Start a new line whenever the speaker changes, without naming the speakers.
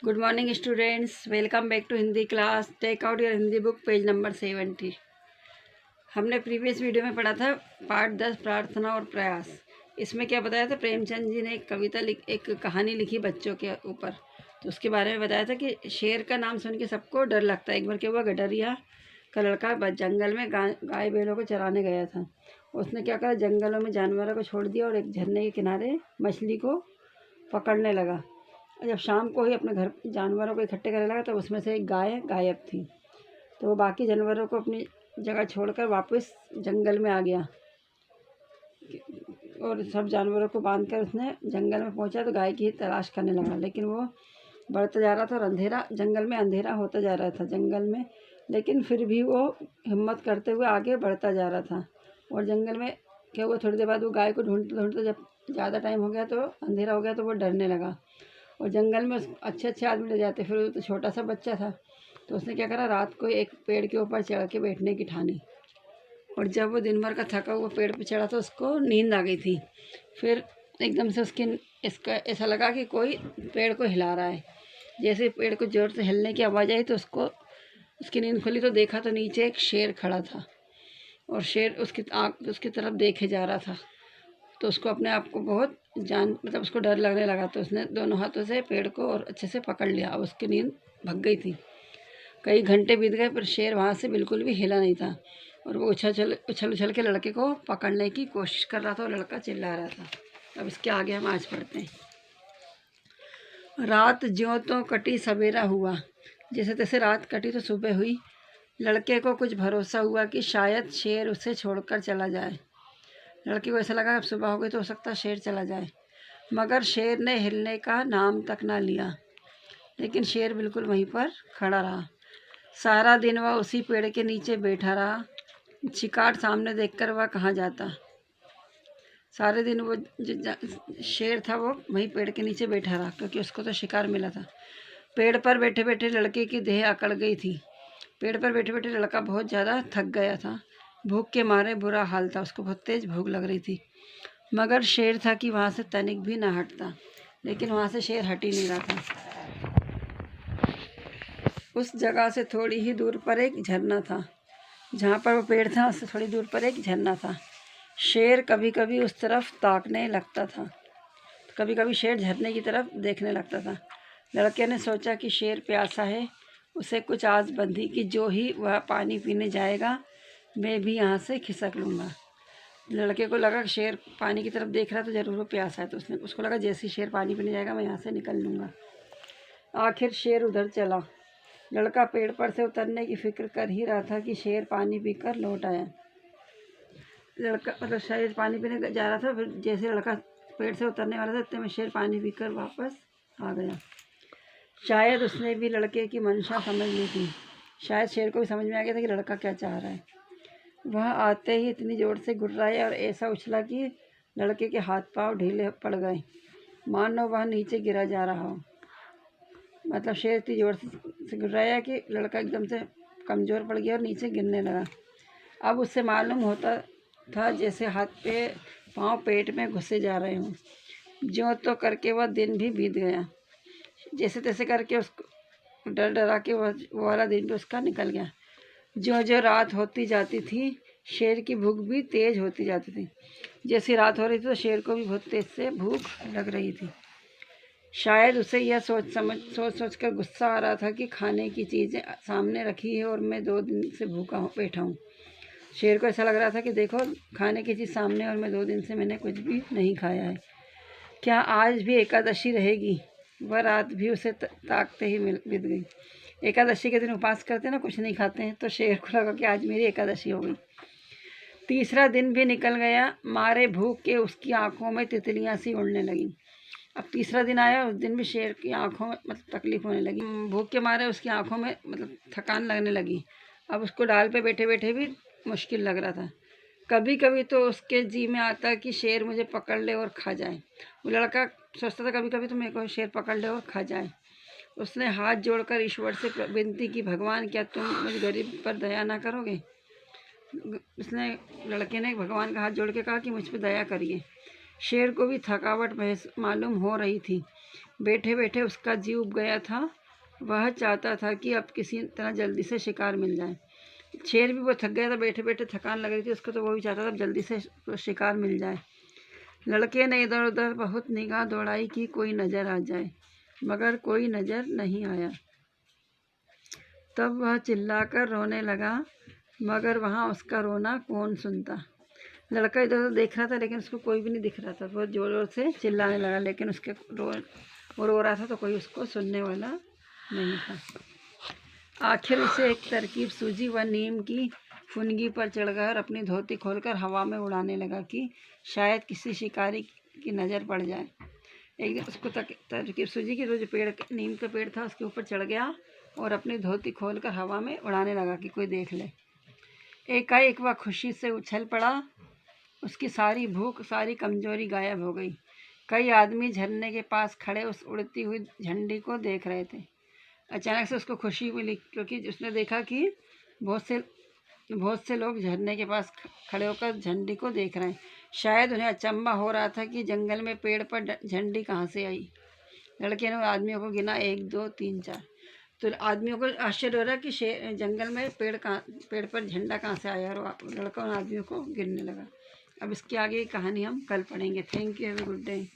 Good morning students, welcome back to Hindi class. Take out your Hindi book, page number 70। हमने previous video में पढ़ा था part 10 प्रार्थना और प्रयास। इसमें क्या बताया था, प्रेमचंद जी ने एक कहानी लिखी बच्चों के ऊपर। तो उसके बारे में बताया था कि शेर का नाम सुन के सबको डर लगता है। एक बार क्या हुआ, गडरिया का लड़का जंगल में गाय बैलों को चराने गया था। उसने क्या करा, जंगलों में जानवरों को छोड़ दिया और एक झरने के किनारे मछली को पकड़ने लगा। जब शाम को ही अपने घर जानवरों को इकट्ठे करने लगा तो उसमें से एक गाय गायब थी। तो वो बाकी जानवरों को अपनी जगह छोड़कर वापस जंगल में आ गया और सब जानवरों को बांधकर उसने जंगल में पहुंचा तो गाय की तलाश करने लगा। लेकिन वो बढ़ता जा रहा था और जंगल में अंधेरा होता जा रहा था जंगल में। लेकिन फिर भी वो हिम्मत करते हुए आगे बढ़ता जा रहा था। और जंगल में क्या हुआ, थोड़ी देर बाद वो गाय को ढूंढते ढूंढते जब ज़्यादा टाइम हो गया तो अंधेरा हो गया तो वो डरने लगा। और जंगल में अच्छे अच्छे आदमी ले जाते, फिर वो तो छोटा सा बच्चा था। तो उसने क्या करा, रात को एक पेड़ के ऊपर चढ़ के बैठने की ठानी। और जब वो दिन भर का थका हुआ पेड़ पे चढ़ा तो उसको नींद आ गई थी। फिर एकदम से इसका ऐसा लगा कि कोई पेड़ को हिला रहा है। जैसे पेड़ को जोर से हिलने की आवाज़ आई तो उसकी नींद खुली तो देखा तो नीचे एक शेर खड़ा था और शेर उसकी तरफ देखे जा रहा था। तो उसको अपने आप को बहुत उसको डर लगने लगा। तो उसने दोनों हाथों से पेड़ को और अच्छे से पकड़ लिया। अब उसकी नींद भग गई थी। कई घंटे बीत गए पर शेर वहाँ से बिल्कुल भी हिला नहीं था और वो उछल उछल के लड़के को पकड़ने की कोशिश कर रहा था और लड़का चिल्ला रहा था। अब इसके आगे हम आज पढ़ते हैं। रात ज्यों तो कटी सवेरा हुआ। जैसे तैसे रात कटी तो सुबह हुई। लड़के को कुछ भरोसा हुआ कि शायद शेर उसे छोड़कर चला जाए। लड़की को ऐसा लगा अब सुबह हो गई तो हो सकता है शेर चला जाए। मगर शेर ने हिलने का नाम तक ना लिया। लेकिन शेर बिल्कुल वहीं पर खड़ा रहा। सारा दिन वह उसी पेड़ के नीचे बैठा रहा। शिकार सामने देखकर वह कहाँ जाता। सारे दिन वो जो शेर था वो वहीं पेड़ के नीचे बैठा रहा क्योंकि उसको तो शिकार मिला था। पेड़ पर बैठे बैठे लड़के की देह अकड़ गई थी। पेड़ पर बैठे बैठे लड़का बहुत ज़्यादा थक गया था। भूख के मारे बुरा हाल था, उसको बहुत तेज़ भूख लग रही थी। मगर शेर था कि वहाँ से तनिक भी ना हटता। लेकिन वहाँ से शेर हट ही नहीं रहा था। उस जगह से थोड़ी ही दूर पर एक झरना था। जहाँ पर वो पेड़ था उससे थोड़ी दूर पर एक झरना था। शेर कभी कभी उस तरफ ताकने लगता था। कभी कभी शेर झरने की तरफ देखने लगता था। लड़के ने सोचा कि शेर प्यासा है। उसे कुछ आस बंधी कि जो ही वह पानी पीने जाएगा मैं भी यहाँ से खिसक लूँगा। लड़के को लगा कि शेर पानी की तरफ देख रहा तो ज़रूर वो प्यासा है। तो उसको लगा जैसे ही शेर पानी पीने जाएगा मैं यहाँ से निकल लूँगा। आखिर शेर उधर चला। लड़का पेड़ पर से उतरने की फिक्र कर ही रहा था कि शेर पानी पीकर लौट आया। लड़का शेर पानी पीने जा रहा था, फिर जैसे लड़का पेड़ से उतरने वाला था इतने में शेर पानी पीकर वापस आ गया। शायद उसने भी लड़के की मंशा समझ ली थी। शायद शेर को भी समझ में आ गया था कि लड़का क्या चाह रहा है। वह आते ही इतनी ज़ोर से गुर्राया और ऐसा उछला कि लड़के के हाथ पांव ढीले पड़ गए, मानो वह नीचे गिरा जा रहा हो। मतलब शेर इतनी ज़ोर से गुर्राया कि लड़का एकदम से कमज़ोर पड़ गया और नीचे गिरने लगा। अब उससे मालूम होता था जैसे हाथ पे पांव पेट में घुसे जा रहे हों। ज्यों तो करके वह दिन भी बीत गया। जैसे तैसे करके उसको डर डरा के वो वाला दिन भी उसका निकल गया। जो जो रात होती जाती थी शेर की भूख भी तेज़ होती जाती थी। जैसी रात हो रही थी तो शेर को भी बहुत तेज़ से भूख लग रही थी। शायद उसे यह सोच कर गुस्सा आ रहा था कि खाने की चीज़ें सामने रखी है और मैं 2 दिन से भूखा बैठा हूँ। शेर को ऐसा लग रहा था कि देखो खाने की चीज़ सामने और मैं 2 दिन से मैंने कुछ भी नहीं खाया है। क्या आज भी एकादशी रहेगी? वह रात भी उसे ताकते ही बीत गई। एकादशी के दिन उपवास करते हैं ना, कुछ नहीं खाते हैं। तो शेर को लगा कि आज मेरी एकादशी हो गई। तीसरा दिन भी निकल गया। मारे भूख के उसकी आंखों में तितलियां सी उड़ने लगीं। अब तीसरा दिन आया, उस दिन भी शेर की आंखों में तकलीफ़ होने लगी। भूख के मारे उसकी आंखों में थकान लगने लगी। अब उसको डाल पे बैठे बैठे भी मुश्किल लग रहा था। कभी कभी तो उसके जी में आता कि शेर मुझे पकड़ ले और खा जाए। वो लड़का सोचता था कभी कभी तो मेरे को शेर पकड़ ले और खा जाए। उसने हाथ जोड़कर ईश्वर से विनती की, भगवान क्या तुम मुझ गरीब पर दया ना करोगे? लड़के ने भगवान का हाथ जोड़ के कहा कि मुझ पर दया करिए। शेर को भी थकावट मालूम हो रही थी। बैठे बैठे उसका जी उब गया था। वह चाहता था कि अब किसी तरह जल्दी से शिकार मिल जाए। शेर भी वो थक गया था, बैठे बैठे थकान लग रही थी उसको, तो वो भी चाहता था अब जल्दी से शिकार मिल जाए। लड़के ने इधर उधर बहुत निगाह दौड़ाई कि कोई नज़र आ जाए, मगर कोई नज़र नहीं आया। तब वह चिल्लाकर रोने लगा, मगर वहाँ उसका रोना कौन सुनता। लड़का इधर उधर देख रहा था लेकिन उसको कोई भी नहीं दिख रहा था। बहुत ज़ोर ज़ोर से चिल्लाने लगा, लेकिन उसके वो रो रहा था तो कोई उसको सुनने वाला नहीं था। आखिर उसे एक तरकीब सूझी। वह नीम की फुनगी पर चढ़कर अपनी धोती खोलकर हवा में उड़ाने लगा कि शायद किसी शिकारी की नज़र पड़ जाए। एक दिन उसको तरकीब सूझी कि जो पेड़, नीम का पेड़ था, उसके ऊपर चढ़ गया और अपनी धोती खोलकर हवा में उड़ाने लगा कि कोई देख ले। एकाएक वह खुशी से उछल पड़ा। उसकी सारी भूख, सारी कमजोरी गायब हो गई। कई आदमी झरने के पास खड़े उस उड़ती हुई झंडी को देख रहे थे। अचानक से उसको खुशी मिली, क्योंकि उसने देखा कि बहुत से लोग झरने के पास खड़े होकर झंडी को देख रहे हैं। शायद उन्हें अचंभा हो रहा था कि जंगल में पेड़ पर झंडी कहाँ से आई। लड़के ने आदमियों को गिना, 1 2 3 4। तो आदमियों को आश्चर्य हो रहा कि जंगल में पेड़ पर झंडा कहाँ से आया, और लड़का उन आदमियों को गिनने लगा। अब इसकी आगे की कहानी हम कल पढ़ेंगे। Thank you, have a good day.